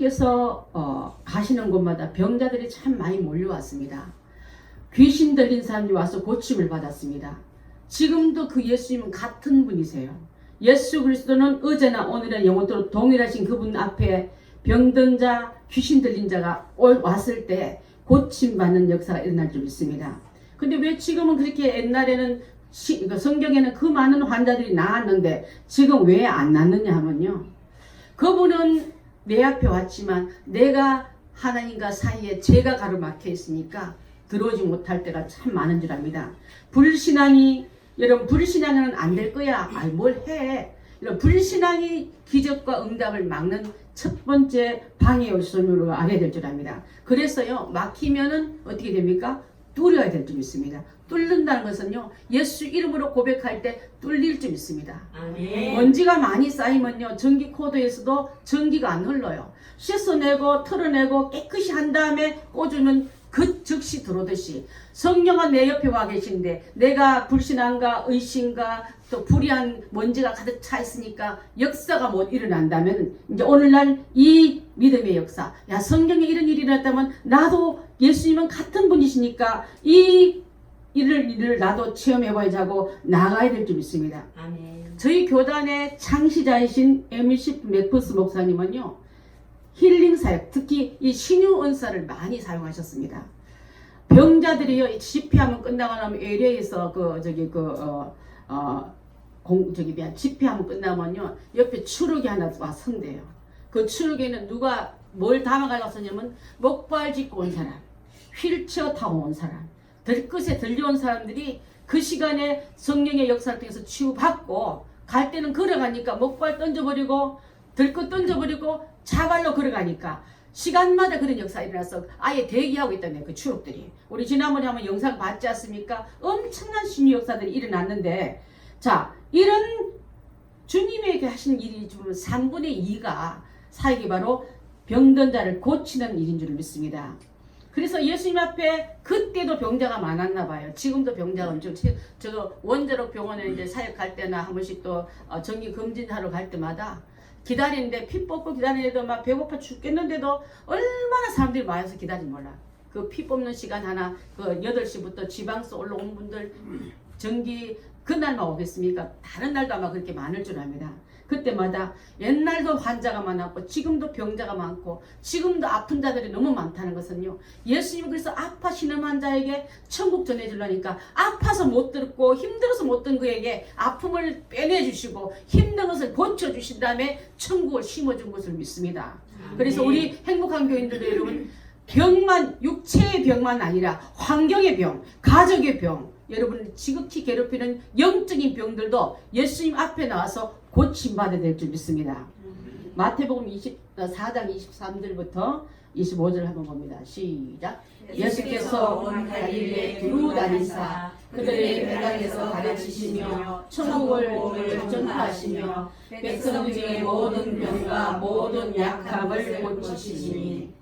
예수님께서 가시는 곳마다 병자들이 참 많이 몰려왔습니다. 귀신 들린 사람이 와서 고침을 받았습니다. 지금도 그 예수님은 같은 분이세요. 예수 그리스도는 어제나 오늘은 영원토록 동일하신 그분 앞에 병든 자, 귀신 들린 자가 왔을 때 고침받는 역사가 일어날 줄 믿습니다. 근데 왜 지금은 그렇게 옛날에는 성경에는 그 많은 환자들이 나았는데 지금 왜 안 낫느냐 하면요. 그분은 내 앞에 왔지만 내가 하나님과 사이에 죄가 가로막혀 있으니까 들어오지 못할 때가 참 많은 줄 압니다. 여러분 불신앙은 안 될 거야. 아이 뭘 해. 이런 불신앙이 기적과 응답을 막는 첫 번째 방해 요소로 알아야 될 줄 압니다. 그래서요 막히면은 어떻게 됩니까? 뚫어야 될 줄 믿습니다. 뚫는다는 것은요 예수 이름으로 고백할 때 뚫릴 줄 믿습니다. 아멘. 먼지가 많이 쌓이면요 전기 코드에서도 전기가 안 흘러요. 씻어내고 털어내고 깨끗이 한 다음에 꽂으면 그 즉시 들어오듯이 성령은 내 옆에 와 계신데 내가 불신앙과 의심과 또 불의한 먼지가 가득 차 있으니까 역사가 못 일어난다면 이제 오늘날 이 믿음의 역사, 야 성경에 이런 일이 일어났다면 나도 예수님은 같은 분이시니까 이 일을 나도 체험해봐야지 하고 나가야 될 줄 믿습니다. 아멘. 저희 교단의 창시자이신 에미시 맥퍼스 목사님은요 힐링 사역, 특히 이 신유 은사를 많이 사용하셨습니다. 병자들이요 집회하면 끝나고 나면 LA에서 집회하면 끝나면요 옆에 추르기 하나 와 선대요. 그 추르기에는 누가 뭘 담아가려고 썼냐면 목발 짚고 온 사람, 휠체어 타고 온 사람, 들끝에 들려온 사람들이 그 시간에 성령의 역사를 통해서 치유받고 갈 때는 걸어가니까 목발 던져버리고 들끝 던져버리고 자발로 걸어가니까 시간마다 그런 역사가 일어나서 아예 대기하고 있다는 그 추억들이. 우리 지난번에 한번 영상 봤지 않습니까? 엄청난 신유 역사들이 일어났는데 자 이런 주님에게 하신 일이 좀 3분의 2가 사역이 바로 병든 자를 고치는 일인 줄 믿습니다. 그래서 예수님 앞에 그때도 병자가 많았나 봐요. 지금도 병자가 엄청 저 원자력 병원에 이제 사역할 때나 한 번씩 또 정기 검진하러 갈 때마다 기다리는데 피 뽑고 기다리는데도 막 배고파 죽겠는데도 얼마나 사람들이 많아서 기다리지 몰라. 그 피 뽑는 시간 하나 그 8시부터 지방서 올라온 분들 전기 그날만 오겠습니까? 다른 날도 아마 그렇게 많을 줄 압니다. 그때마다 옛날도 환자가 많았고 지금도 병자가 많고 지금도 아픈 자들이 너무 많다는 것은요 예수님은 그래서 아파시는 환자에게 천국 전해주려니까 아파서 못 듣고 힘들어서 못 듣는 그에게 아픔을 빼내주시고 힘든 것을 고쳐주신 다음에 천국을 심어준 것을 믿습니다. 그래서 우리 행복한 교인들도 여러분 병만 육체의 병만 아니라 환경의 병, 가족의 병, 여러분을 지극히 괴롭히는 영적인 병들도 예수님 앞에 나와서 고침받아야 될 줄 믿습니다. 마태복음 4장 23절부터 25절 한번 봅니다. 시작. 예수께서 온 갈릴리에 두루 다니사 그들의 회당에서 가르치시며 천국을 전파하시며 백성 중의 모든 병과 모든 약함을 고치시니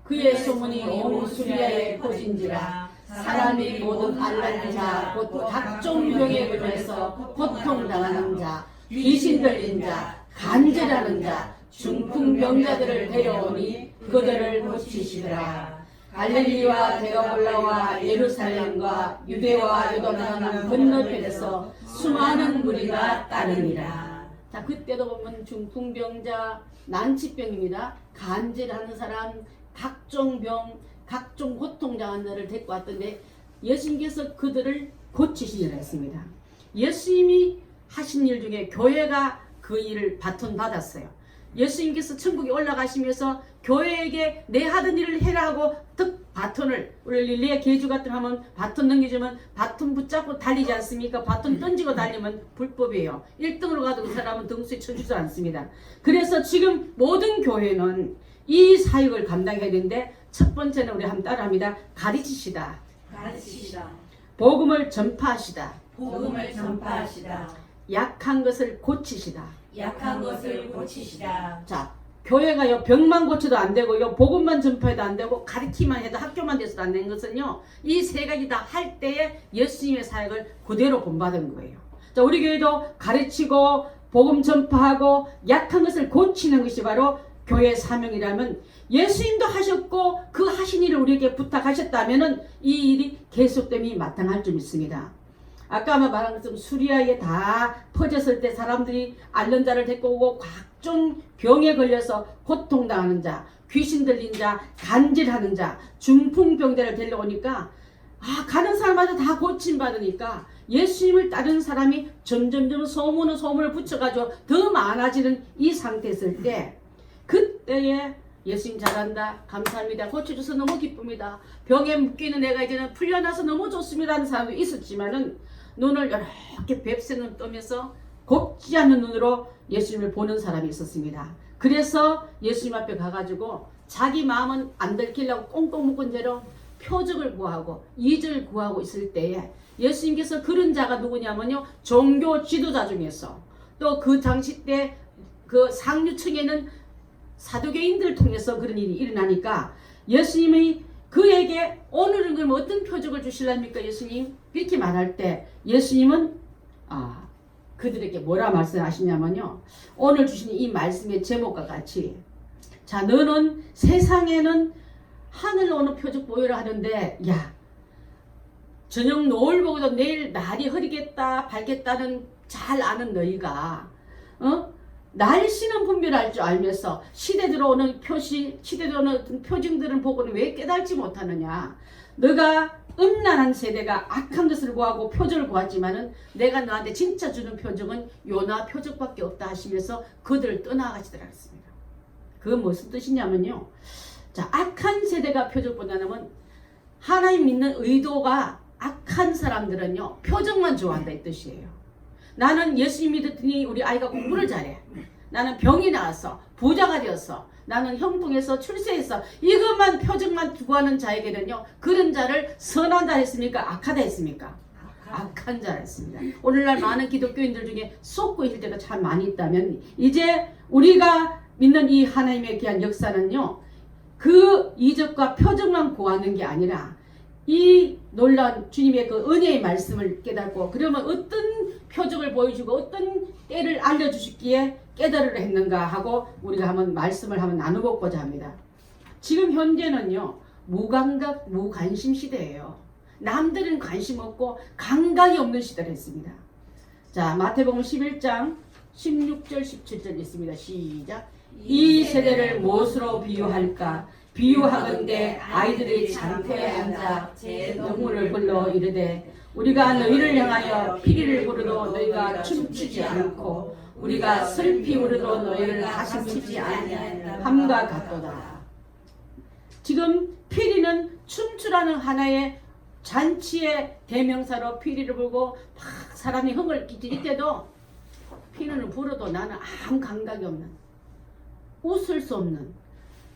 그의 소문이 온 수리아에 퍼진지라 사람이 모든 앓는 자, 곧 각종 병에 걸려서 고통당하는 자, 귀신 들린 자, 간절하는 자, 중풍병자들을 데려오니 그들을 고치시더라. 갈릴리와 데가볼라와 예루살렘과 유대와 요단강 건너편에서 수많은 무리가 따르니라. 자, 그때도 보면 중풍병자, 난치병입니다. 간절하는 사람, 각종 병, 각종 고통당한 자를 데리고 왔던데 예수님께서 그들을 고치시리라 했습니다. 예수님이 하신 일 중에 교회가 그 일을 바톤 받았어요. 예수님께서 천국에 올라가시면서 교회에게 내 하던 일을 해라 하고 바톤을 우리 릴리아 계주 같은 하면 바톤 넘겨주면 바톤 붙잡고 달리지 않습니까? 바톤 던지고 달리면 불법이에요. 1등으로 가도 그 사람은 등수에 쳐주지 않습니다. 그래서 지금 모든 교회는 이 사역을 감당해야 되는데 첫 번째는 우리 한번 따라합니다. 가르치시다. 복음을 전파하시다. 약한 것을 고치시다. 자, 교회가요 병만 고쳐도 안 되고요 복음만 전파해도 안 되고 가르치기만 해도 학교만 돼서도 안 되는 것은요 이 세 가지 다 할 때에 예수님의 사역을 그대로 본받은 거예요. 자, 우리 교회도 가르치고 복음 전파하고 약한 것을 고치는 것이 바로 교회 사명이라면 예수님도 하셨고 그 하신 일을 우리에게 부탁하셨다면 이 일이 계속됨이 마땅할 줄 믿습니다. 아까 말한 것처럼 수리아에 다 퍼졌을 때 사람들이 앓는 자를 데리고 오고 각종 병에 걸려서 고통당하는 자, 귀신 들린 자, 간질하는 자, 중풍병자를 데려오니까 가는 사람마다 다 고침받으니까 예수님을 따르는 사람이 점점점 소문을 붙여가지고 더 많아지는 이 상태였을 때 그때에 예수님 잘한다, 감사합니다, 고쳐줘서 너무 기쁩니다, 병에 묶이는 내가 이제는 풀려나서 너무 좋습니다 하는 사람도 있었지만은 눈을 이렇게 뱁새눈 뜨면서 곱지 않는 눈으로 예수님을 보는 사람이 있었습니다. 그래서 예수님 앞에 가가지고 자기 마음은 안 들키려고 꽁꽁 묶은 채로 표적을 구하고 이적을 구하고 있을 때에 예수님께서 그런 자가 누구냐면요, 종교 지도자 중에서 또 그 당시 때 그 상류층에는 사두개인들을 통해서 그런 일이 일어나니까 예수님이 그에게 오늘은 그럼 어떤 표적을 주실랍니까 예수님? 이렇게 말할 때 예수님은 그들에게 뭐라 말씀하시냐면요, 오늘 주신 이 말씀의 제목과 같이, 자 너는 세상에는 하늘로 오는 표적 보여라 하는데, 야 저녁 노을 보고도 내일 날이 흐리겠다 밝겠다는 잘 아는 너희가 날씨는 분별할 줄 알면서 시대 들어오는 시대 들어오는 표징들을 보고는 왜 깨달지 못하느냐. 너가 음란한 세대가 악한 것을 구하고 표적을 구하지만은 내가 너한테 진짜 주는 표적은 요나 표적밖에 없다 하시면서 그들을 떠나가시더라 했습니다. 그건 무슨 뜻이냐면요, 자 악한 세대가 표적보다는 하나님 믿는 의도가 악한 사람들은요 표적만 좋아한다 이 뜻이에요. 나는 예수님 믿었더니 우리 아이가 공부를 잘해, 나는 병이 나왔어, 부자가 되었어, 나는 형통해서 출세해서, 이것만 표적만 구하는 자에게는요 그런 자를 선한다 했습니까 악하다 했습니까? 악한 자라 했습니다. 오늘날 많은 기독교인들 중에 쏟고 있을 때가 참 많이 있다면, 이제 우리가 믿는 이 하나님의 귀한 역사는요 그 이적과 표적만 구하는 게 아니라 이 놀라운 주님의 그 은혜의 말씀을 깨닫고, 그러면 어떤 표적을 보여주고 어떤 때를 알려주시기에 깨달으려 했는가 하고 우리가 한번 말씀을 한번 나눠보고자 합니다. 지금 현재는요 무감각 무관심 시대예요. 남들은 관심 없고 감각이 없는 시대를 했습니다. 자 마태복음 11장 16절 17절 있습니다. 시작. 이 세대를 무엇으로 비유할까? 비유하건대 아이들이 장터에 앉아 제 눈물을 흘러 이르되, 우리가 너희를 향하여 피리를 부르도 너희가 춤추지 않고 우리가 슬피 부르도 너희를 가슴 치지 아니함과 같도다. 지금 피리는 춤추라는 하나의 잔치의 대명사로 피리를 불고 막 사람이 흥을 끼칠 이때도 피리를 불어도 나는 아무 감각이 없는, 웃을 수 없는.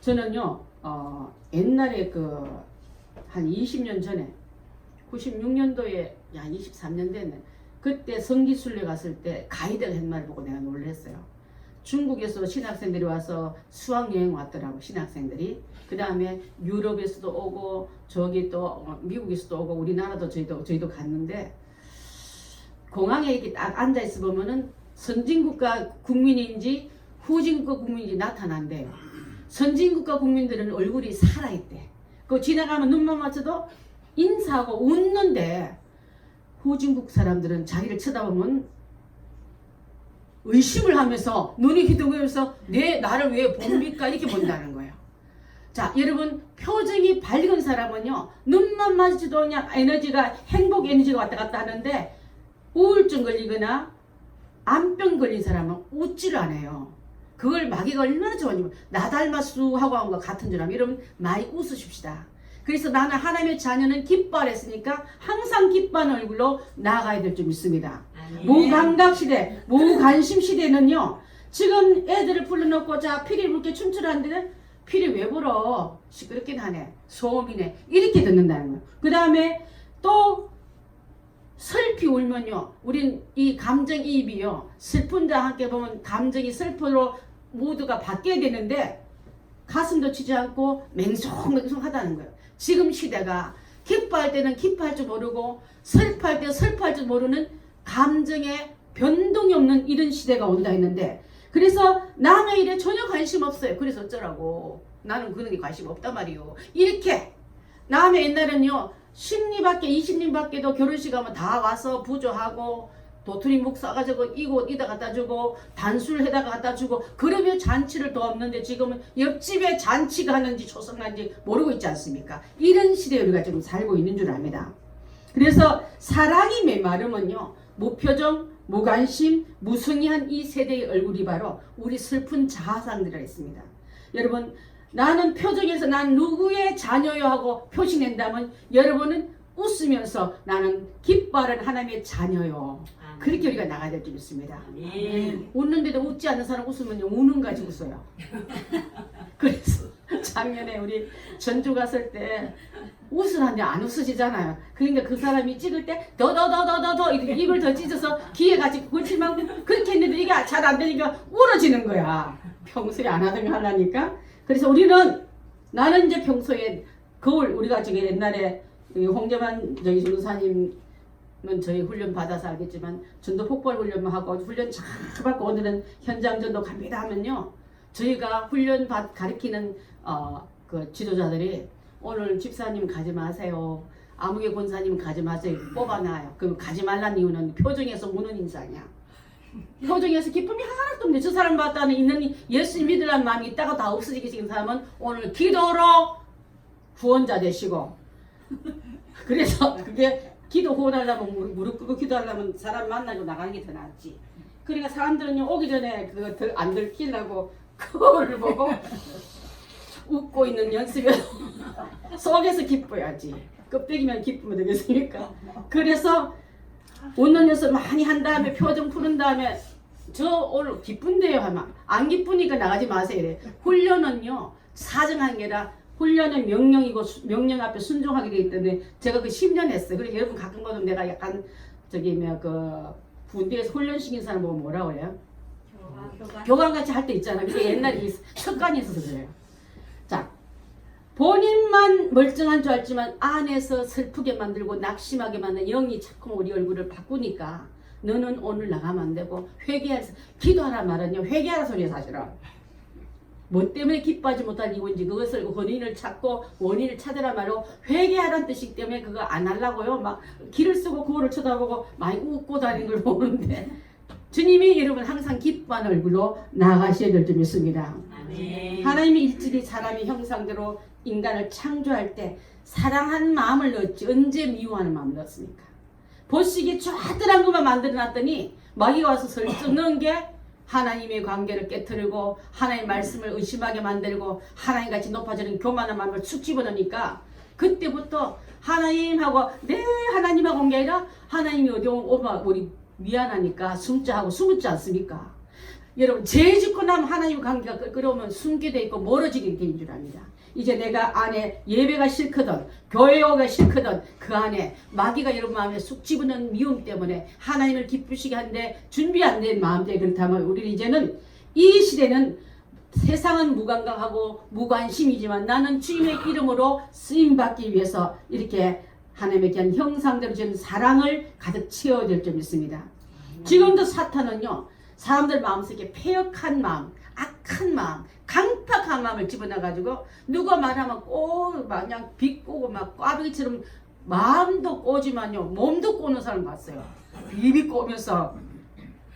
저는요 옛날에 한 20년 전에 96년도에 23년 됐네. 그때 성지순례 갔을 때 가이드가 한 말 보고 내가 놀랐어요. 중국에서 신학생들이 와서 수학여행 왔더라고, 신학생들이. 그 다음에 유럽에서도 오고 저기 또 미국에서도 오고 우리나라도 저희도 갔는데, 공항에 이렇게 딱 앉아있어 보면은 선진국가 국민인지 후진국가 국민인지 나타난대요. 선진국가 국민들은 얼굴이 살아있대. 그 지나가면 눈만 맞춰도 인사하고 웃는데, 후진국 사람들은 자기를 쳐다보면 의심을 하면서 눈이 휘둥그면서 나를 왜 봅니까? 이렇게 본다는 거예요. 자 여러분, 표정이 밝은 사람은요 눈만 마주쳐도 그냥 행복 에너지가 왔다 갔다 하는데, 우울증 걸리거나 암병 걸린 사람은 웃지를 않아요. 그걸 마귀가 얼마나 좋아하냐면 나 닮았수 하고 한 것 같은 줄 알면 여러분 많이 웃으십시다. 그래서 나는 하나님의 자녀는 기뻐하라 했으니까 항상 기뻐하는 얼굴로 나아가야 될 줄 믿습니다. 무감각 시대, 무관심 시대는요 지금 애들을 불러놓고 자 피리 불게 춤추라는데 피리 왜 불어? 시끄럽긴 하네, 소음이네, 이렇게 듣는다는 거예요. 그 다음에 또 슬피 울면요 우린 이 감정이입이요 슬픈 자와 함께 보면 감정이 슬픔으로 모두가 바뀌어야 되는데 가슴도 치지 않고 맹송맹송하다는 거예요. 지금 시대가 기뻐할 때는 기뻐할 줄 모르고 슬퍼할 때 슬퍼할 줄 모르는 감정에 변동이 없는 이런 시대가 온다 했는데, 그래서 남의 일에 전혀 관심 없어요. 그래서 어쩌라고. 나는 그런 게 관심 없단 말이요. 이렇게 남의 옛날에는요 10리밖에 20리밖에도 결혼식 하면 다 와서 부조하고 도토리 묵 싸가지고 이곳 이다 갖다 주고 단술 해다가 갖다 주고 그러면 잔치를 더 없는데 지금은 옆집에 잔치가 하는지 초성난지 모르고 있지 않습니까? 이런 시대에 우리가 지금 살고 있는 줄 압니다. 그래서 사랑이 메마르면요 무표정, 무관심, 무성의한 이 세대의 얼굴이 바로 우리 슬픈 자아상들이라 했습니다. 여러분 나는 표정에서 난 누구의 자녀요 하고 표시낸다면 여러분은 웃으면서 나는 기뻐하는 하나님의 자녀요. 그렇게 우리가 나가야 될 줄 믿습니다. 웃는데도 웃지 않는 사람 웃으면 우는 가지고 웃어요. 그래서 작년에 우리 전주 갔을 때 웃으라는데 안 웃으시잖아요. 그러니까 그 사람이 찍을 때 더 이렇게 입을 더 찢어서 귀에 같이 걸치면 그렇게 했는데 이게 잘 안 되니까 울어지는 거야. 평소에 안 하던 거 하려니까. 그래서 우리는 나는 이제 평소에 거울 우리가 지금 옛날에 홍재만 저희 전도사님은 저희 훈련 받아서 알겠지만 전도 폭발 훈련만 하고 훈련 잘 받고 오늘은 현장 전도 갑니다 하면요 저희가 훈련 가르치는 그 지도자들이 오늘 집사님 가지 마세요. 아무개 권사님 가지 마세요. 뽑아놔요. 그럼 가지 말란 이유는 표정에서 우는 인상이야. 표정에서 기쁨이 하나도 없네. 저 사람 봤다는 있는 예수 믿으라는 마음이 있다가 다 없어지게 생긴 사람은 오늘 기도로 구원자 되시고 그래서 그게 기도 구원하려면 무릎 꿇고 기도하려면 사람 만나고 나가는 게 더 낫지. 그러니까 사람들은요 오기 전에 그거 안 들키려고 거울을 보고 웃고 있는 연습에 속에서 기뻐야지. 껍데기만 기쁘면 되겠습니까? 그래서 웃는 연습 많이 한 다음에 표정 푸른 다음에 저 오늘 기쁜데요 하면 안 기쁘니까 나가지 마세요. 이래. 훈련은요 사정한 게 아니라 훈련은 명령이고 명령 앞에 순종하게 되기 때문에 제가 그 10년 했어요. 그리고 여러분 가끔 보면 내가 약간 저기 그 군대에서 훈련시킨 사람 보면 뭐라고 해요? 교관같이 할 때 있잖아요. 그게 옛날에 습관이 있어서 그래요. 자, 본인만 멀쩡한 줄 알지만 안에서 슬프게 만들고 낙심하게 만든 영이 자꾸 우리 얼굴을 바꾸니까 너는 오늘 나가면 안 되고 회개해서 기도하라 말은요 회개하라 소리야 사실은. 뭐 때문에 기뻐하지 못할 이유인지 그것을 원인을 찾고 원인을 찾으라 말로 회개하라는 뜻이기 때문에 그거 안 하려고요. 막 길을 쓰고 거울을 쳐다보고 많이 웃고 다니는 걸 보는데 주님이 여러분 항상 기뻐하는 얼굴로 나가셔야 될 줄 믿습니다. 하나님이 일찍이 사람의 형상대로 인간을 창조할 때 사랑한 마음을 넣었지 언제 미워하는 마음을 넣었습니까? 보시기에 좌들한 것만 만들어놨더니 마귀가 와서 설정 넣은 게 하나님의 관계를 깨트리고 하나님의 말씀을 의심하게 만들고 하나님같이 높아지는 교만한 마음을 쑥 집어넣으니까 그때부터 하나님하고 네 하나님하고 온 게 아니라 하나님이 어디 오면 우리 미안하니까 숨자 하고 숨었지 않습니까? 여러분 죄 짓고 나면 하나님 관계가 끓어오면 숨게 돼 있고 멀어지게 되는 줄 압니다. 이제 내가 안에 예배가 싫거든 교회 오기가 싫거든 그 안에 마귀가 여러분 마음에 쑥 집어넣은 미움 때문에 하나님을 기쁘시게 하는데 준비 안 된 마음들이 그렇다면 우리는 이제는 이 시대는 세상은 무감각하고 무관심이지만 나는 주님의 이름으로 쓰임받기 위해서 이렇게 하나님의 귀한 형상대로 지은 사랑을 가득 채워야 될 줄 믿습니다. 지금도 사탄은요 사람들 마음속에 패역한 마음 악한 마음 강팍한 마음을 집어넣어가지고 누가 말하면 꼭 마냥 비꼬고 막 꽈배기처럼 마음도 꼬지만요 몸도 꼬는 사람 봤어요. 비비 꼬면서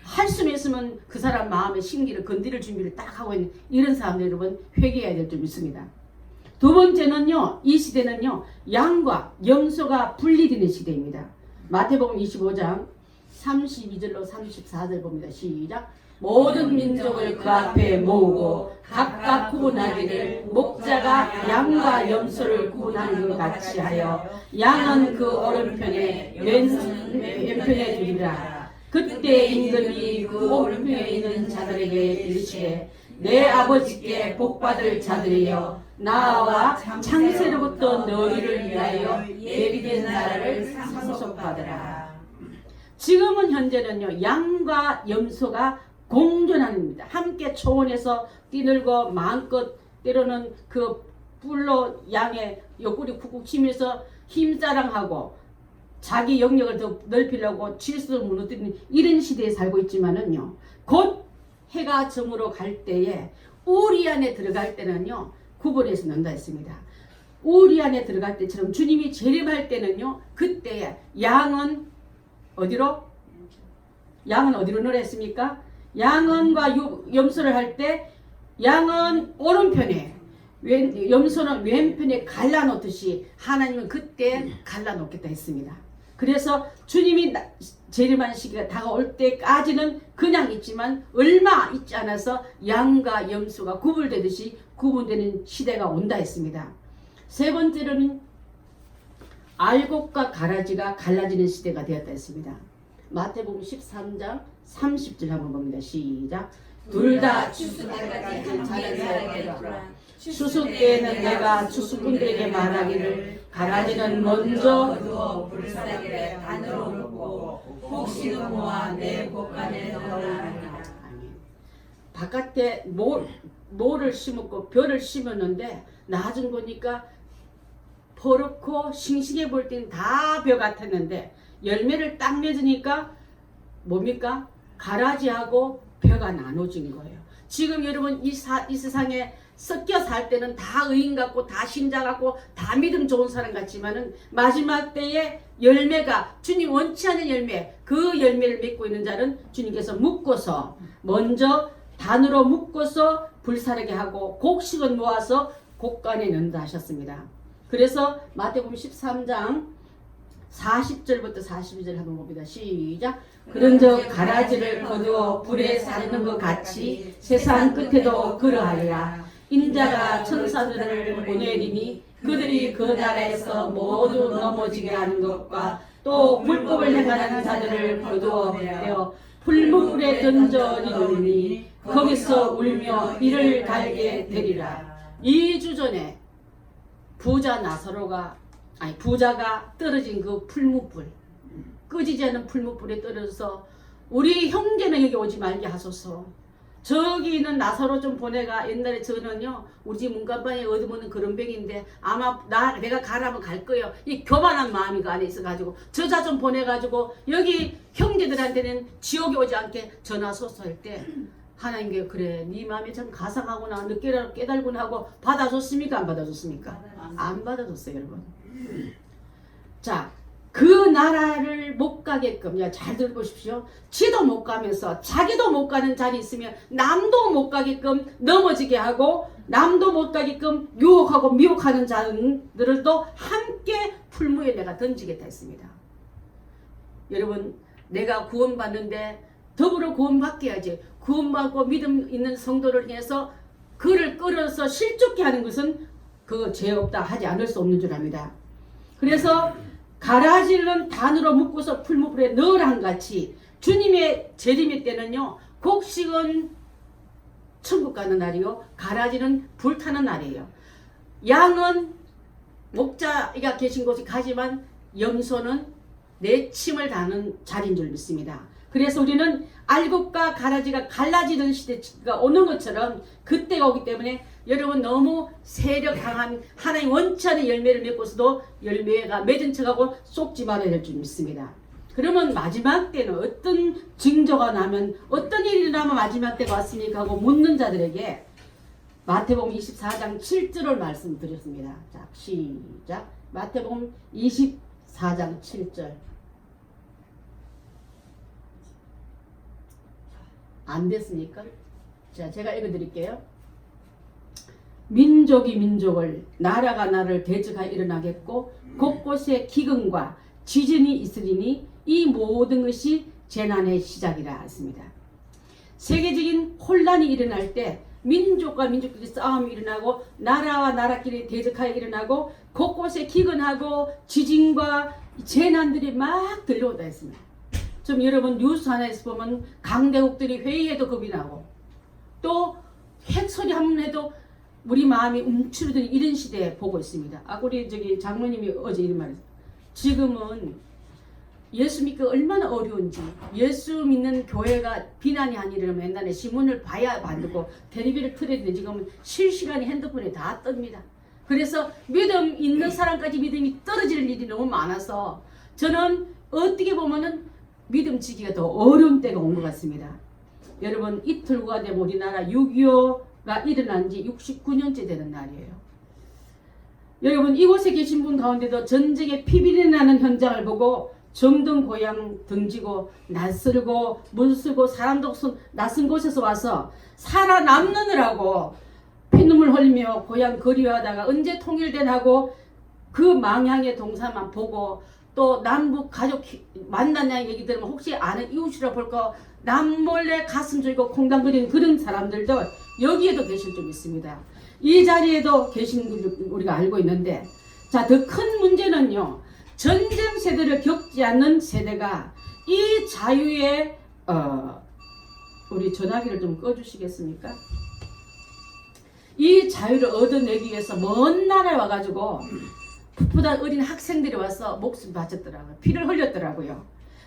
할 수만 있으면 그 사람 마음의 심기를 건드릴 준비를 딱 하고 있는 이런 사람들 여러분 회개해야 될 줄 믿습니다. 두 번째는요 이 시대는요 양과 염소가 분리되는 시대입니다. 마태복음 25장 32절로 34절 봅니다. 시작. 모든 민족을 그 앞에 모으고 각각 구분하기를 목자가 양과 염소를 구분하는 것 같이 하여 양은 그 오른편에 왼편에 두리라. 그때 임금이 그 오른편에 있는 자들에게 이르시되 내 아버지께 복받을 자들이여 나와 창세로부터 너희를 위하여 예비된 나라를 상속받으라. 지금은 현재는요 양과 염소가 공존합니다. 함께 초원에서 뛰놀고 마음껏 때로는 그 뿔로 양의 옆구리 쿡쿡 치면서 힘자랑하고 자기 영역을 더 넓히려고 질서를 무너뜨리는 이런 시대에 살고 있지만은요 곧 해가 저물어 갈 때에 우리 안에 들어갈 때는요 구분해서 넣는다 했습니다. 우리 안에 들어갈 때처럼 주님이 재림할 때는요 그때에 양은 어디로 넣으랬습니까? 양은과 염소를 할 때 양은 오른편에 염소는 왼편에 갈라놓듯이 하나님은 그때 갈라놓겠다 했습니다. 그래서 주님이 재림한 시기가 다가올 때까지는 그냥 있지만 얼마 있지 않아서 양과 염소가 구분되듯이 구분되는 시대가 온다 했습니다. 세 번째로는 알곡과 가라지가 갈라지는 시대가 되었다 했습니다. 마태복음 13장 30절 한번 봅니다. 시작. 둘 다 추수 때까지 자라서 추수 때에는 내가 추수꾼들에게 말하기를 가라지는 먼저 거두어 불사르게 반으로 묶고 곡식은 모아 내 곳간에 넣으라. 바깥에 모를 심었고 벼를 심었는데 나중 보니까 퍼렇고 싱싱해 볼 때는 다 벼 같았는데 열매를 딱 맺으니까 뭡니까? 가라지하고 벼가 나눠진 거예요. 지금 여러분 이 세상에 섞여 살 때는 다 의인 같고 다 신자 같고 다 믿음 좋은 사람 같지만은 마지막 때에 열매가 주님 원치 않는 열매, 그 열매를 맺고 있는 자는 주님께서 묶어서 먼저 단으로 묶어서 불사르게 하고 곡식은 모아서 곡간에 넣는다 하셨습니다. 그래서 마태복음 13장 40절부터 42절 한번 봅니다. 시작. 그런즉 가라지를 거두어 불에 사르는 것 같이 세상 끝에도 그러하리라. 인자가 천사들을 보내리니 그들이 그 나라에서 모두 넘어지게 하는 것과 또 불법을 행하는 자들을 거두어 내어 풀무불에 던져리니 거기서 울며 이를 갈게 되리라. 2주 전에 부자가 떨어진 그 풀무불, 끄지지 않은 풀무불에 떨어져서 우리 형제는 여기 오지 말게 하소서. 저기 있는 나사로 좀 보내가. 옛날에 저는요 우리 집 문간방에 얻어먹는 그런 병인데 아마 내가 가라면 갈 거예요. 이 교만한 마음이 그 안에 있어가지고 저자 좀 보내가지고 여기 형제들한테는 지옥에 오지 않게 전하소서 할 때 하나님께 그래 네 마음이 참 가상하구나 늦게라도 깨달구나 하고 받아줬습니까? 안 받아줬습니까? 안 받아줬어요 여러분. 자, 그 나라를 못 가게끔, 잘 들어보십시오. 지도 못 가면서 자기도 못 가는 자리 있으면 남도 못 가게끔 넘어지게 하고 남도 못 가게끔 유혹하고 미혹하는 자들을 또 함께 풀무에 내가 던지겠다 했습니다. 여러분, 내가 구원받는데 더불어 구원받게 해야지. 구원받고 믿음 있는 성도를 위해서 그를 끌어서 실족케 하는 것은 그 죄 없다 하지 않을 수 없는 줄 압니다. 그래서 가라지는 단으로 묶어서 풀무불에 넣으란 같이 주님의 재림의 때는요 곡식은 천국 가는 날이요 가라지는 불타는 날이에요. 양은 목자가 계신 곳에 가지만 염소는 내 침을 다는 자리인 줄 믿습니다. 그래서 우리는 알곡과 가라지가 갈라지는 시대가 오는 것처럼 그때가 오기 때문에 여러분 너무 세력 강한 하나님 원치 않은 열매를 맺고서도 열매가 맺은 척하고 쏟지 말아야 될 줄 믿습니다. 그러면 마지막 때는 어떤 징조가 나면 어떤 일이 일어나면 마지막 때가 왔습니까 하고 묻는 자들에게 마태복음 24장 7절을 말씀드렸습니다. 자, 시작. 마태복음 24장 7절. 안 됐습니까? 자, 제가 읽어드릴게요. 민족이 민족을, 나라가 나라를 대적하여 일어나겠고 곳곳에 기근과 지진이 있으리니 이 모든 것이 재난의 시작이라 했습니다. 세계적인 혼란이 일어날 때 민족과 민족끼리 싸움이 일어나고 나라와 나라끼리 대적하여 일어나고 곳곳에 기근하고 지진과 재난들이 막 들려온다 했습니다. 좀 여러분 뉴스 하나에서 보면 강대국들이 회의해도 겁이 나고 또 핵소리 한번 해도 우리 마음이 움츠러드는 이런 시대에 보고 있습니다. 우리 장모님이 어제 이런 말했어요. 지금은 예수 믿기 얼마나 어려운지, 예수 믿는 교회가 비난이 아니라면 옛날에 신문을 봐야 만들고 텔레비를 틀어야 되는데 지금은 실시간에 핸드폰에 다 뜹니다. 그래서 믿음 있는 사람까지 믿음이 떨어지는 일이 너무 많아서 저는 어떻게 보면은 믿음 지기가 더 어려운 때가 온 것 같습니다. 여러분 이틀 후가 되면 우리나라 6.25가 일어난 지 69년째 되는 날이에요. 여러분 이곳에 계신 분 가운데도 전쟁의 피비린내 나는 현장을 보고 정든 고향 등지고 낯설고 물쓰고 사람도 없은 낯선 곳에서 와서 살아남느라고 피눈물 흘리며 고향 그리워하다가 언제 통일되나고 그 망향의 동사만 보고 또 남북 가족 만났냐는 얘기 들으면 혹시 아는 이웃이라 볼까 남몰래 가슴 졸고 콩당거리는 그런 사람들도 여기에도 계실 줄 믿습니다. 이 자리에도 계신 줄 우리가 알고 있는데, 자, 더 큰 문제는요, 전쟁 세대를 겪지 않는 세대가 이 자유의 우리 전화기를 좀 꺼주시겠습니까? 이 자유를 얻어내기 위해서 먼 나라에 와가지고 풋풋한 어린 학생들이 와서 목숨 바쳤더라고요. 피를 흘렸더라고요.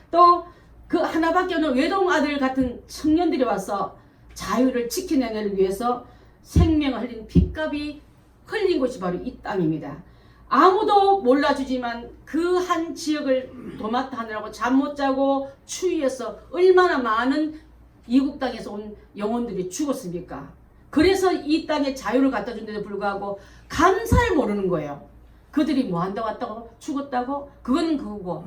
또 그 하나밖에 없는 외동아들 같은 청년들이 와서 자유를 지켜내기 위해서 생명을 흘린 핏값이 흘린 곳이 바로 이 땅입니다. 아무도 몰라주지만 그 한 지역을 도맡아 하느라고 잠 못 자고 추위해서 얼마나 많은 이국 땅에서 온 영혼들이 죽었습니까? 그래서 이 땅에 자유를 갖다 준 데도 불구하고 감사를 모르는 거예요. 그들이 뭐 한다고 왔다고 죽었다고? 그거는 그거고,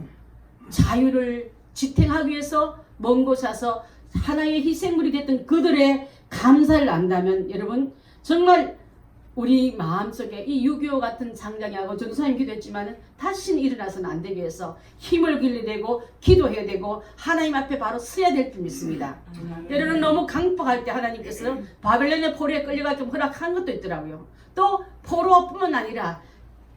자유를 지탱하기 위해서 먼 곳에 와서 하나의 희생물이 됐던 그들의 감사를 안다면 여러분 정말 우리 마음속에 이 6.25 같은 장장하고 전도사님 기도했지만 다시는 일어나서는 안 되게 해서 힘을 길러야 되고 기도해야 되고 하나님 앞에 바로 서야 될 줄 믿습니다. 때로는 너무 강박할 때 하나님께서 바벨론의 포로에 끌려가게 허락한 것도 있더라고요. 또 포로뿐만 아니라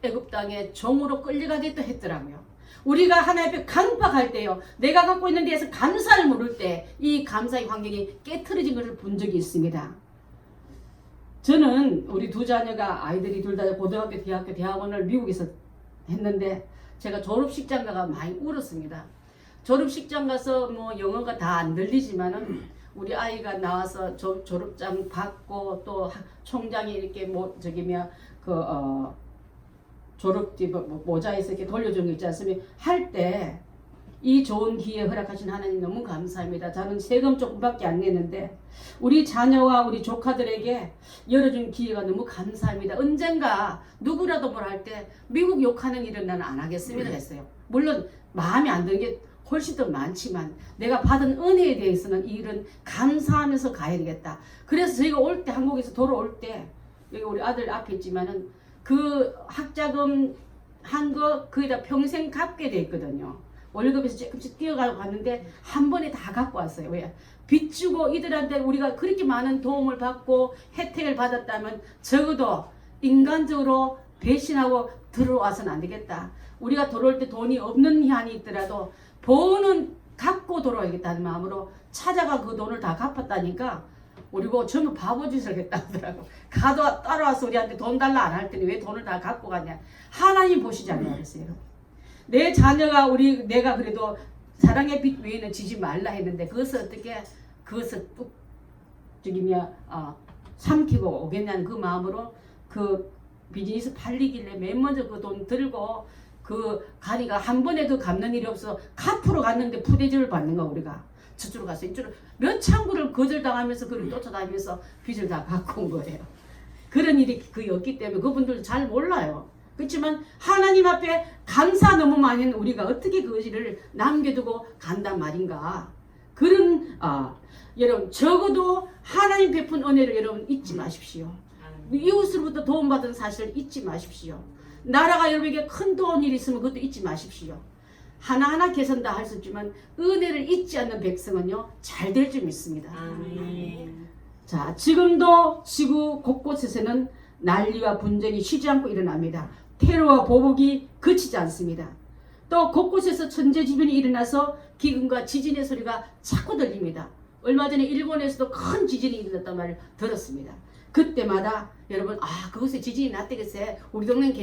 애굽 땅에 종으로 끌려가게 또 했더라고요. 우리가 하나님 앞에 강박할 때요, 내가 갖고 있는 데에서 감사를 모를 때 이 감사의 환경이 깨트려진 것을 본 적이 있습니다. 저는 우리 두 자녀가 아이들이 둘 다 고등학교, 대학교, 대학원을 미국에서 했는데 제가 졸업식장 가가 많이 울었습니다. 졸업식장 가서 뭐 영어가 다 안 들리지만은 우리 아이가 나와서 졸업장 받고 또 총장이 이렇게 졸업지 모자에서 이렇게 돌려주는 거 있지 않습니까? 할 때 이 좋은 기회 허락하신 하나님 너무 감사합니다. 저는 세금 조금밖에 안 내는데 우리 자녀와 우리 조카들에게 열어준 기회가 너무 감사합니다. 언젠가 누구라도 뭘 할 때 미국 욕하는 일은 나는 안 하겠습니다 했어요. 물론 마음에 안 드는 게 훨씬 더 많지만 내가 받은 은혜에 대해서는 이 일은 감사하면서 가야 되겠다. 그래서 저희가 올 때 한국에서 돌아올 때 여기 우리 아들 앞에 있지만은 그 학자금 한 거 거의 다 평생 갚게 돼 있거든요. 월급에서 조금씩 뛰어가고 갔는데 한 번에 다 갖고 왔어요. 왜? 빚 주고 이들한테 우리가 그렇게 많은 도움을 받고 혜택을 받았다면 적어도 인간적으로 배신하고 들어와서는 안 되겠다. 우리가 돌아올 때 돈이 없는 한이 있더라도 보는 갖고 돌아오겠다는 마음으로 찾아가 그 돈을 다 갚았다니까 우리 보고 전부 바보짓을 했다 하더라고. 가도 따라와서 우리한테 돈 달라 안 할 때는 왜 돈을 다 갖고 가냐. 하나님 보시잖아요. 그랬어요. 내 자녀가 내가 그래도 사랑의 빛 외에는 지지 말라 했는데 그것을 뚝 삼키고 오겠냐는 그 마음으로 그 비즈니스 팔리길래 맨 먼저 그 돈 들고 그 가니까 한 번에도 갚는 일이 없어 갚으러 갔는데 푸대접을 받는 거 우리가 저쪽으로 가서 이쪽으로 몇 창구를 거절당하면서 그를 쫓아다니면서 빚을 다 갖고 온 거예요. 그런 일이 거의 없기 때문에 그분들도 잘 몰라요. 그렇지만 하나님 앞에 감사 너무 많이 하는 우리가 어떻게 그것을 남겨두고 간단 말인가. 그런 여러분 적어도 하나님 베푼 은혜를 여러분 잊지 마십시오. 이웃으로부터 도움받은 사실을 잊지 마십시오. 나라가 여러분에게 큰 도움 일이 있으면 그것도 잊지 마십시오. 하나하나 개선 다 할 수 있지만 은혜를 잊지 않는 백성은요 잘 될 줄 믿습니다. 아멘. 자, 지금도 지구 곳곳에서는 난리와 분쟁이 쉬지 않고 일어납니다. 테러와 보복이 그치지 않습니다. 또 곳곳에서 천재지변이 일어나서 기근과 지진의 소리가 자꾸 들립니다. 얼마 전에 일본에서도 큰 지진이 일어났단 말을 들었습니다. 그때마다 여러분 그것에 지진이 났대겠어요. 우리 동네는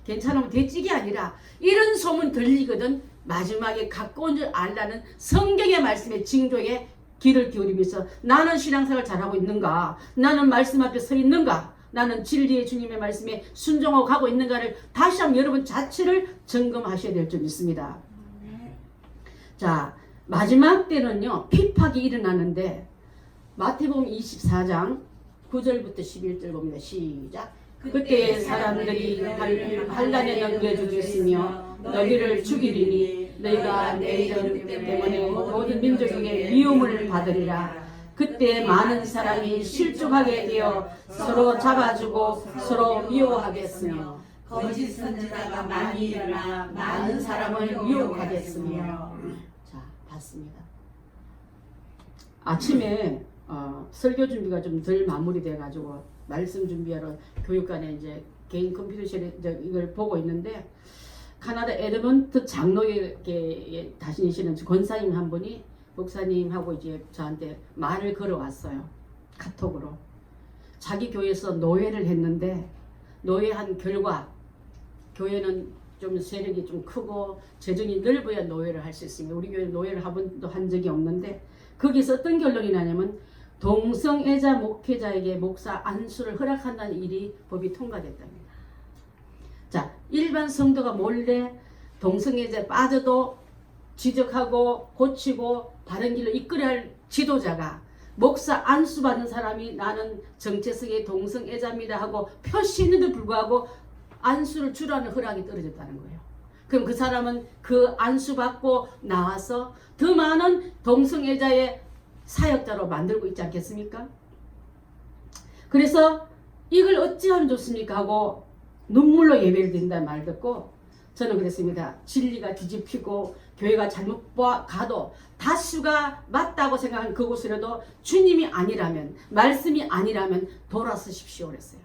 괜찮으면 되지기 아니라 이런 소문 들리거든 마지막에 가까운 줄 알라는 성경의 말씀의 징조에 귀를 기울이면서 나는 신앙생활 잘하고 있는가? 나는 말씀 앞에 서 있는가? 나는 진리의 주님의 말씀에 순종하고 가고 있는가를 다시 한번 여러분 자체를 점검하셔야 될 줄 믿습니다. 자, 마지막 때는요 핍박이 일어나는데 마태복음 24장 9절부터 11절 봅니다. 시작. 그때 사람들이 환난에 넘겨주겠으며 너희를 죽이리니 너희가 내 이름 때문에 모든 민족에게 미움을 받으리라. 그때 많은 사람이 실족하게 되어 서로 잡아주고 서로 미워하겠으며 거짓 선지자가 많이 일어나 많은 사람을 미혹하겠으며. 자, 봤습니다. 아침에 설교 준비가 좀 덜 마무리돼 가지고 말씀 준비하러 교육관에 이제 개인 컴퓨터실에 이걸 보고 있는데 카나다 에드먼트 장로교에 다니시는 권사님 한 분이 목사님하고 이제 저한테 말을 걸어왔어요. 카톡으로. 자기 교회에서 노예를 했는데 노예한 결과 교회는 좀 세력이 좀 크고 재정이 넓어야 노예를 할 수 있습니다. 우리 교회는 노예를 한 번도 한 적이 없는데 거기서 어떤 결론이 나냐면 동성애자 목회자에게 목사 안수를 허락한다는 일이 법이 통과됐답니다. 자, 일반 성도가 몰래 동성애자에 빠져도 지적하고 고치고 바른 길로 이끌어야 할 지도자가 목사 안수 받는 사람이 나는 정체성의 동성애자입니다 하고 표시했는데도 불구하고 안수를 주라는 허락이 떨어졌다는 거예요. 그럼 그 사람은 그 안수 받고 나와서 더 많은 동성애자의 사역자로 만들고 있지 않겠습니까? 그래서 이걸 어찌하면 좋습니까 하고 눈물로 예배를 드린다는 말 듣고 저는 그랬습니다. 진리가 뒤집히고 교회가 잘못 가도 다수가 맞다고 생각한 그곳이라도 주님이 아니라면 말씀이 아니라면 돌아서십시오 그랬어요.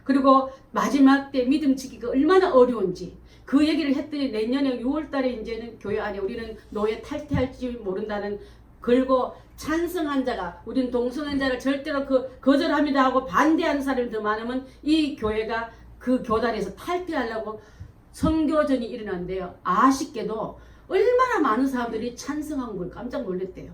그리고 마지막 때 믿음 지키기가 얼마나 어려운지 그 얘기를 했더니 내년에 6월 달에 이제는 교회 안에 우리는 노예 탈퇴할지 모른다는 걸고 찬성한 자가 우리는 동성애자를 절대로 거절합니다 하고 반대하는 사람이 더 많으면 이 교회가 그 교단에서 탈퇴하려고 선교전이 일어난대요. 아쉽게도 얼마나 많은 사람들이 찬성한 걸 깜짝 놀랐대요.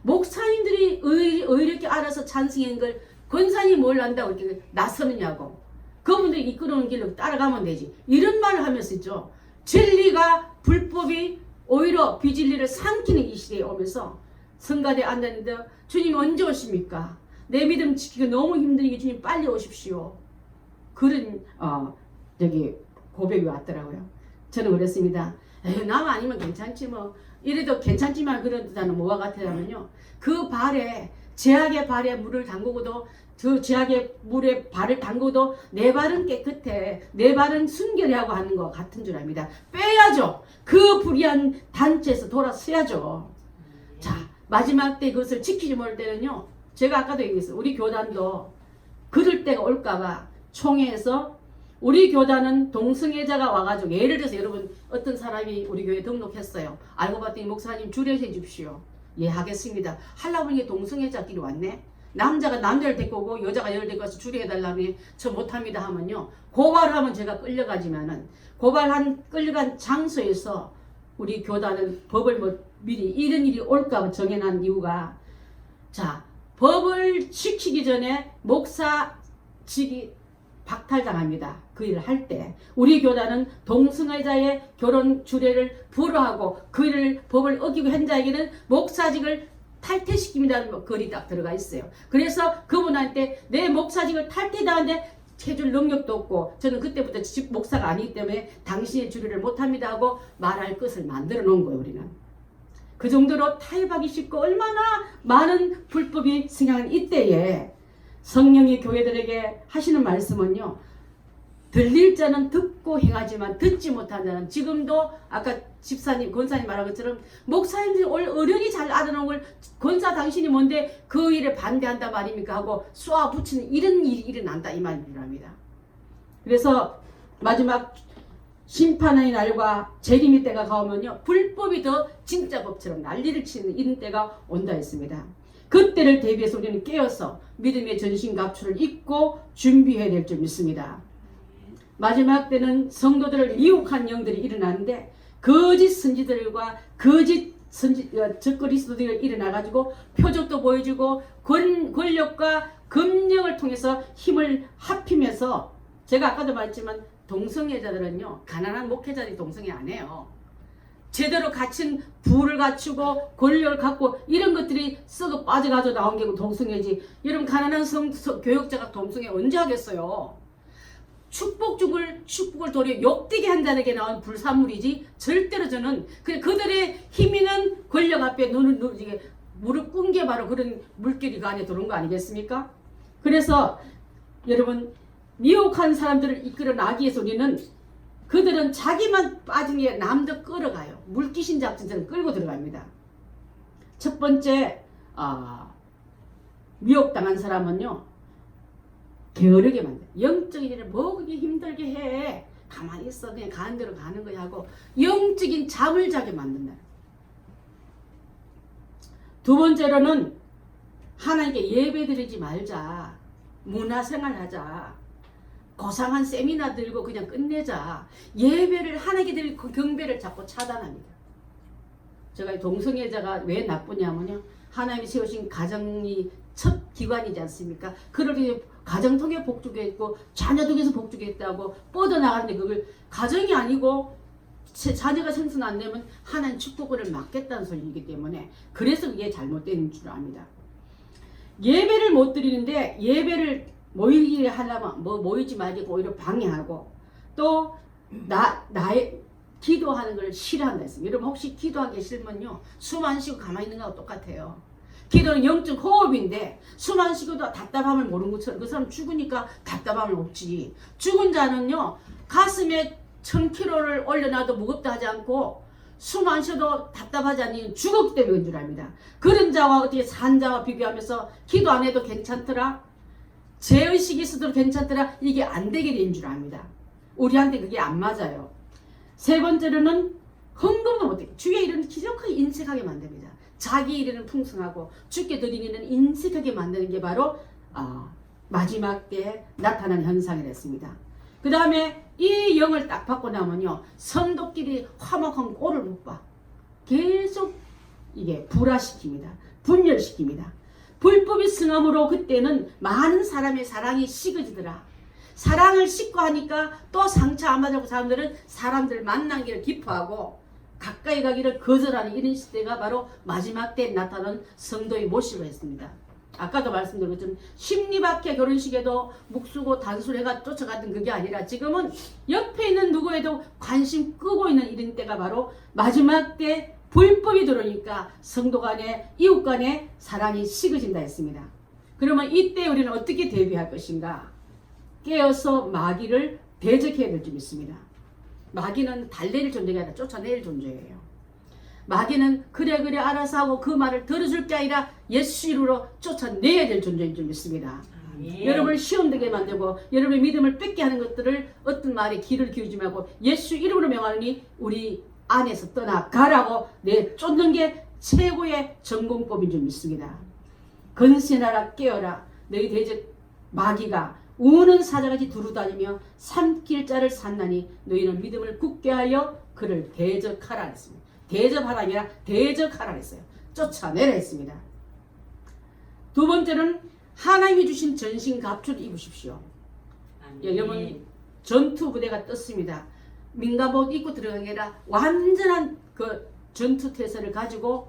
목사님들이 의롭게 알아서 찬성한 걸 권사님이 뭘 안다고 이렇게 나서느냐고. 그분들이 이끌어오는 길로 따라가면 되지. 이런 말을 하면서 있죠. 진리가 불법이 오히려 비진리를 삼키는 이 시대에 오면서 성가대에 앉았는데 주님 언제 오십니까? 내 믿음 지키기 너무 힘드니까 주님 빨리 오십시오. 그런 고백이 왔더라고요. 저는 그랬습니다. 에휴, 남 아니면 괜찮지 뭐. 이래도 괜찮지만 그런 뜻하는 뭐와 같으냐면요. 그 발에 제약의 발에 물을 담그고도 그 제약의 물에 발을 담그고도 내 발은 깨끗해. 내 발은 순결해 하고 하는 것 같은 줄 압니다. 빼야죠. 그 불의한 단체에서 돌아서야죠. 자, 마지막 때 그것을 지키지 못할 때는요. 제가 아까도 얘기했어요. 우리 교단도 그럴 때가 올까봐 총회에서 우리 교단은 동성애자가 와가지고 예를 들어서 여러분 어떤 사람이 우리 교회에 등록했어요. 알고 봤더니 목사님 주례해 주십시오. 예 하겠습니다. 하려고 보니 동성애자끼리 왔네. 남자가 남자를 데리고 오고 여자가 여자를 데리고 와서 주례해달라니 저 못합니다 하면요. 고발을 하면 제가 끌려가지만은 끌려간 장소에서 우리 교단은 법을 미리 이런 일이 올까 정해놓은 이유가 자 법을 지키기 전에 목사직이 박탈당합니다. 그 일을 할 때 우리 교단은 동성애자의 결혼 주례를 불허하고 그 일을 법을 어기고 한 자에게는 목사직을 탈퇴시킵니다는 글이 딱 들어가 있어요. 그래서 그분한테 내 목사직을 탈퇴당하는데 해줄 능력도 없고 저는 그때부터 목사가 아니기 때문에 당신의 주례를 못합니다 하고 말할 것을 만들어 놓은 거예요. 우리는 그 정도로 타협하기 쉽고 얼마나 많은 불법이 승행한 이때에 성령이 교회들에게 하시는 말씀은요. 들릴 자는 듣고 행하지만 듣지 못한 자는 지금도 아까 집사님, 권사님 말한 것처럼 목사님들이 어련히 잘 알아놓은 걸 권사 당신이 뭔데 그 일에 반대한다 말입니까 하고 쏘아 붙이는 이런 일이 일어난다 이 말입니다. 그래서 마지막 심판의 날과 재림의 때가 가오면요. 불법이 더 진짜 법처럼 난리를 치는 이런 때가 온다 했습니다. 그때를 대비해서 우리는 깨어서 믿음의 전신갑주를 입고 준비해야 될 줄 믿습니다. 마지막 때는 성도들을 미혹한 영들이 일어나는데 거짓 선지들과 거짓 적그리스도들이 일어나가지고 표적도 보여주고 권력과 금령을 통해서 힘을 합히면서 제가 아까도 말했지만 동성애자들은요 가난한 목회자들이 동성애 안 해요. 제대로 갖춘 부를 갖추고 권력을 갖고 이런 것들이 썩어 빠져가지고 나온 게 동성애지. 여러분 가난한 교역자가 동성애 언제 하겠어요? 축복을 도리어 욕되게 한 자에게 나온 불산물이지 절대로 저는 그들의 힘 있는 권력 앞에 무릎 꿇은 게 바로 그런 물결이 그 안에 들어온 거 아니겠습니까? 그래서 여러분 미혹한 사람들을 이끌어 나기 위해서 우리는 그들은 자기만 빠진 게 남도 끌어가요. 물귀신 작전처럼 끌고 들어갑니다. 첫 번째 미혹당한 사람은요. 게으르게 만들어요. 영적인 일을 뭐 그게 힘들게 해. 가만히 있어. 그냥 가는 대로 가는 거야 하고 영적인 잠을 자게 만든다. 두 번째로는 하나님께 예배드리지 말자. 문화생활 하자. 고상한 세미나 들고 그냥 끝내자. 예배를 하나님께 드릴 경배를 자꾸 차단합니다. 제가 동성애자가 왜 나쁘냐면요. 하나님이 세우신 가정이 첫 기관이지 않습니까? 그럴 때 가정 통해 복주겠고 자녀 통해서 복주겠다고 뻗어나가는데 그걸 가정이 아니고 자녀가 생선 안 되면 하나님 축복을 막겠다는 소리이기 때문에 그래서 그게 잘못된 줄 압니다. 예배를 못 드리는데 예배를 모이게 하려면 모이지 말고 오히려 방해하고 또 나의 기도하는 걸 싫어한다 했습니다. 여러분 혹시 기도하기 싫으면요 숨 안 쉬고 가만히 있는 거하고 똑같아요. 기도는 영적 호흡인데 숨 안 쉬고도 답답함을 모르는 것처럼 그 사람 죽으니까 답답함을 없지. 죽은 자는요 가슴에 1000kg를 올려놔도 무겁다 하지 않고 숨 안 쉬어도 답답하지 않니 죽었기 때문에 그런 줄 압니다. 그런 자와 어떻게 산 자와 비교하면서 기도 안 해도 괜찮더라. 죄의식이 있어도 괜찮더라. 이게 안 되게 된 줄 압니다. 우리한테 그게 안 맞아요. 세 번째로는 헌금도 못해. 주의 일은 기적하게 인색하게 만듭니다. 자기 일에는 풍성하고 주께 드리는 일은 인색하게 만드는 게 바로 마지막 때에 나타난 현상이 됐습니다. 그 다음에 이 영을 딱 받고 나면요 성도끼리 화목한 꼴을 못 봐. 계속 이게 불화시킵니다. 분열시킵니다. 불법이 승함으로 그때는 많은 사람의 사랑이 식어지더라. 사랑을 싣고 하니까 또 상처 안 받으려고 사람들은 사람들 만난 길을 기뻐하고 가까이 가기를 거절하는 이런 시대가 바로 마지막 때에 나타난 성도의 모습을 했습니다. 아까도 말씀드린 것처럼 심리박해 결혼식에도 묵수고 단술해가 쫓아가던 그게 아니라 지금은 옆에 있는 누구에도 관심 끄고 있는 이런 때가 바로 마지막 때 불법이 들어오니까 성도 간에 이웃 간에 사랑이 식어진다 했습니다. 그러면 이때 우리는 어떻게 대비할 것인가? 깨어서 마귀를 대적해야 될 줄 믿습니다. 마귀는 달랠 존재가 아니라 쫓아낼 존재예요. 마귀는 그래 알아서 하고 그 말을 들어줄 게 아니라 예수 이름으로 쫓아내야 될 존재인 줄 믿습니다. 여러분을 시험되게 만들고 여러분의 믿음을 뺏게 하는 것들을 어떤 말에 귀를 기울이지 말고 예수 이름으로 명하니 우리 안에서 떠나가라고 쫓는 게 최고의 전공법인 줄 믿습니다. 건세나라 깨어라. 너희 대적 마귀가 우는 사자같이 두루다니며 삼킬 자를 산나니 너희는 믿음을 굳게 하여 그를 대적하라 했습니다. 대접하라 아니라 대적하라 했어요. 쫓아내라 했습니다. 두 번째는 하나님이 주신 전신갑주를 입으십시오. 여러분 전투 부대가 떴습니다. 민가복 입고 들어간 게 아니라 완전한 그 전투 태세를 가지고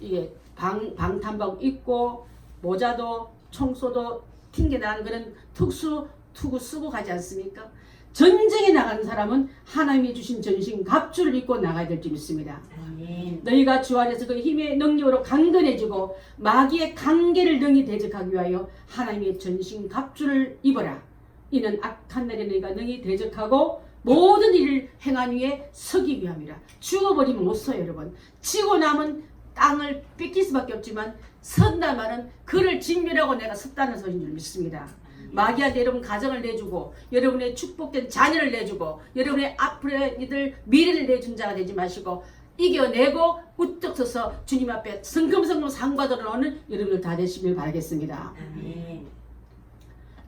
이게 방탄복 입고 모자도 총소도 튕겨나가는 그런 특수 투구 쓰고 가지 않습니까? 전쟁에 나가는 사람은 하나님이 주신 전신 갑주를 입고 나가야 될 줄 믿습니다. 너희가 주 안에서 그 힘의 능력으로 강건해지고 마귀의 강계를 능히 대적하기 위하여 하나님의 전신 갑주를 입어라. 이는 악한 날에 너희가 능히 대적하고 모든 일을 행한 위에 서기 위함이라. 죽어버리면 못 서요 여러분. 치고 남은 땅을 뺏길 수밖에 없지만 선다 말은 그를 진멸하고 내가 섰다는 소리인 줄 믿습니다. 마귀한테 여러분 가정을 내주고 여러분의 축복된 자녀를 내주고 여러분의 앞으로의 이들 미래를 내준 자가 되지 마시고 이겨내고 우뚝 서서 주님 앞에 성금성금 상받으러 오는 여러분들 다 되시길 바라겠습니다.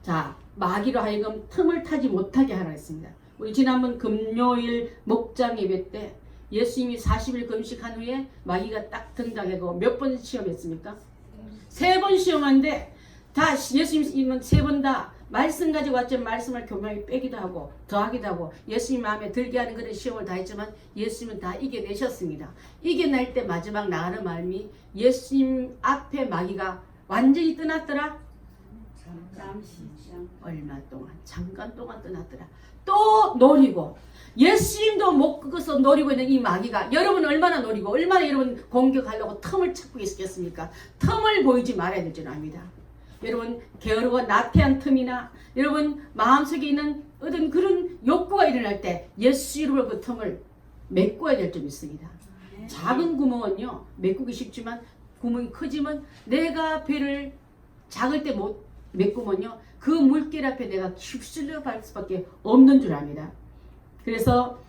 자, 마귀로 하여금 틈을 타지 못하게 하라 했습니다. 우리 지난번 금요일 목장 예배 때 예수님이 40일 금식한 후에 마귀가 딱 등장하고 몇 번 시험했습니까? 3번 시험한데 다 예수님은 3번 다 말씀 가지고 왔지만 말씀을 교묘하게 빼기도 하고 더하기도 하고 예수님 마음에 들게 하는 그런 시험을 다 했지만 예수님은 다 이겨내셨습니다. 이겨낼 때 마지막 나가는 말씀이 예수님 앞에 마귀가 완전히 떠났더라. 얼마 동안 잠깐 동안 떠났더라. 또 노리고 예수님도 못 끄고서 노리고 있는 이 마귀가 여러분 얼마나 노리고 얼마나 여러분 공격하려고 틈을 찾고 있겠습니까? 틈을 보이지 말아야 될 줄 압니다. 여러분 게으르고 나태한 틈이나 여러분 마음속에 있는 어떤 그런 욕구가 일어날 때 예수 이름으로 그 틈을 메꿔야 될 점 있습니다. 작은 구멍은요 메꾸기 쉽지만 구멍이 크지만 내가 배를 작을 때 못 메꾸면요 그 물길 앞에 내가 휩쓸려 갈 수밖에 없는 줄 압니다. 그래서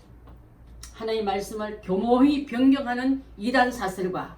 하나님의 말씀을 교묘히 변경하는 이단 사슬과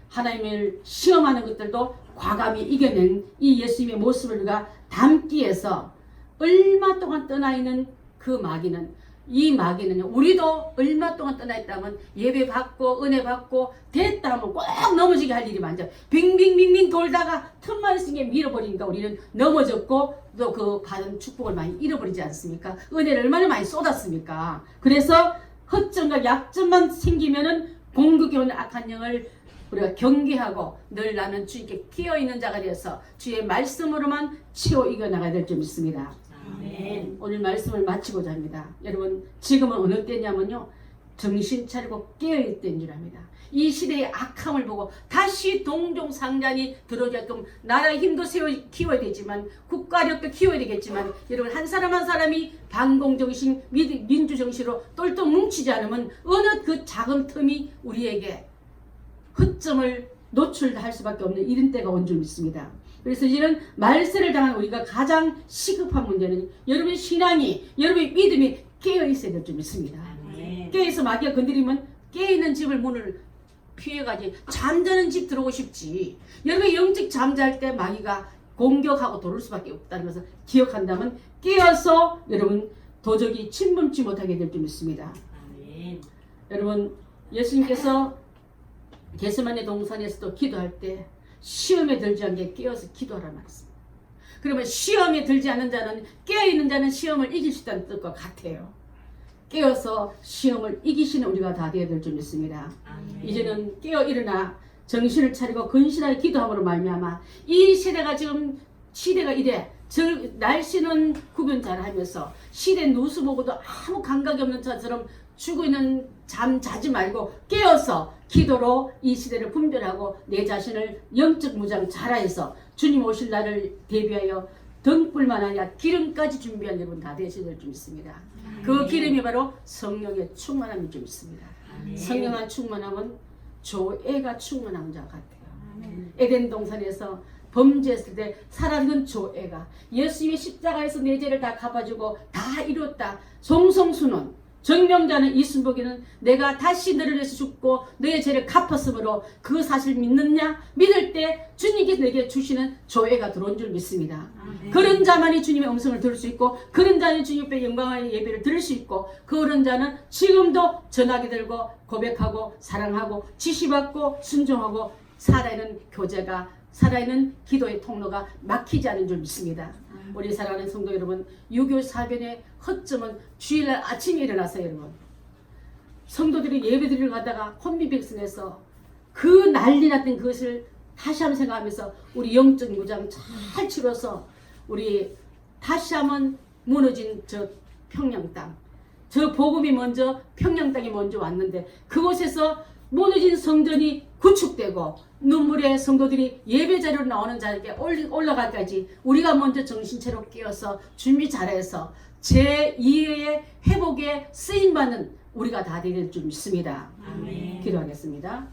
하나님을 시험하는 것들도 과감히 이겨낸 이 예수님의 모습을 우리가 담기 위해서 얼마 동안 떠나 있는 그 마귀는 이 마귀는 우리도 얼마 동안 떠나 있다면 예배 받고 은혜 받고 됐다 하면 꼭 넘어지게 할 일이 많죠. 빙빙빙빙 돌다가 틈만 있으니까 밀어버리니까 우리는 넘어졌고 또 그 받은 축복을 많이 잃어버리지 않습니까? 은혜를 얼마나 많이 쏟았습니까? 그래서 허점과 약점만 생기면은 공격에 오는 악한 영을 우리가 경계하고 늘 나는 주님께 끼어있는 자가 되어서 주의 말씀으로만 치고 이겨나가야 될 점 있습니다. 아멘. 오늘 말씀을 마치고자 합니다. 여러분 지금은 어느 때냐면요 정신 차리고 깨어있을 때인 줄 압니다. 이 시대의 악함을 보고 다시 동종상잔이 들어오게끔 나라의 힘도 키워야 되지만 국가력도 키워야 되겠지만 여러분 한 사람 한 사람이 반공정신 민주정신으로 똘똘 뭉치지 않으면 어느 그 작은 틈이 우리에게 허점을 노출할 수밖에 없는 이런 때가 온 줄 믿습니다. 그래서 이런 말세를 당한 우리가 가장 시급한 문제는 여러분의 신앙이 여러분의 믿음이 깨어 있어야 될 줄 믿습니다. 깨어서 마귀가 건드리면 깨어있는 집을 문을 피해가지 잠자는 집 들어오고 싶지. 여러분이 영적 잠잘 때 마귀가 공격하고 돌을 수밖에 없다는 것을 기억한다면 깨어서 여러분 도저히 침범치 못하게 될 줄 믿습니다. 여러분 예수님께서 게세마네 동산에서도 기도할 때 시험에 들지 않게 깨어서 기도하라 말했습니다. 그러면 시험에 들지 않는 자는 깨어있는 자는 시험을 이길 수 있다는 뜻과 같아요. 깨어서 시험을 이기시는 우리가 다 되어야 될 줄 믿습니다. 이제는 깨어 일어나 정신을 차리고 근신하게 기도함으로 말미암아 이 시대가 지금 시대가 이래 날씨는 구분 잘 하면서 시대 누수 보고도 아무 감각이 없는 자처럼 죽어 있는 잠 자지 말고 깨어서 기도로 이 시대를 분별하고 내 자신을 영적 무장 잘하여서 주님 오실 날을 대비하여 등불만 아니라 기름까지 준비한 여러분 다 되셔야 될 줄 믿습니다. 그 기름이 바로 성령의 충만함이 좀 있습니다. 성령한 충만함은 조애가 충만한 자 같아요. 에덴 동산에서 범죄했을 때 살아있는 조애가 예수님의 십자가에서 내 죄를 다 갚아주고 다 이뤘다. 송성수는 정명자는 이순복이는 내가 다시 너를 위해서 죽고 너의 죄를 갚았으므로 그 사실 믿느냐? 믿을 때 주님께서 내게 주시는 조회가 들어온 줄 믿습니다. 그런 자만이 주님의 음성을 들을 수 있고 그런 자는 주님 앞에 영광의 예배를 들을 수 있고 그런 자는 지금도 전화기 들고 고백하고 사랑하고 지시받고 순종하고 살아있는 교제가 살아있는 기도의 통로가 막히지 않은 줄 믿습니다. 우리 사랑하는 성도 여러분, 유교 사변의 허점은 주일날 아침에 일어나서 여러분 성도들이 예배드리러 가다가 혼비백산해서 그 난리 났던 그것을 다시 한번 생각하면서 우리 영적 무장 잘 치러서 우리 다시 한번 무너진 저 평양 땅, 저 복음이 먼저 평양 땅이 먼저 왔는데 그곳에서 무너진 성전이 구축되고 눈물의 성도들이 예배자리로 나오는 자리에 올라갈까지 우리가 먼저 정신체로 깨어서 준비 잘해서 제2회의 회복에 쓰임받는 우리가 다 되릴 줄 믿습니다. 아멘. 기도하겠습니다.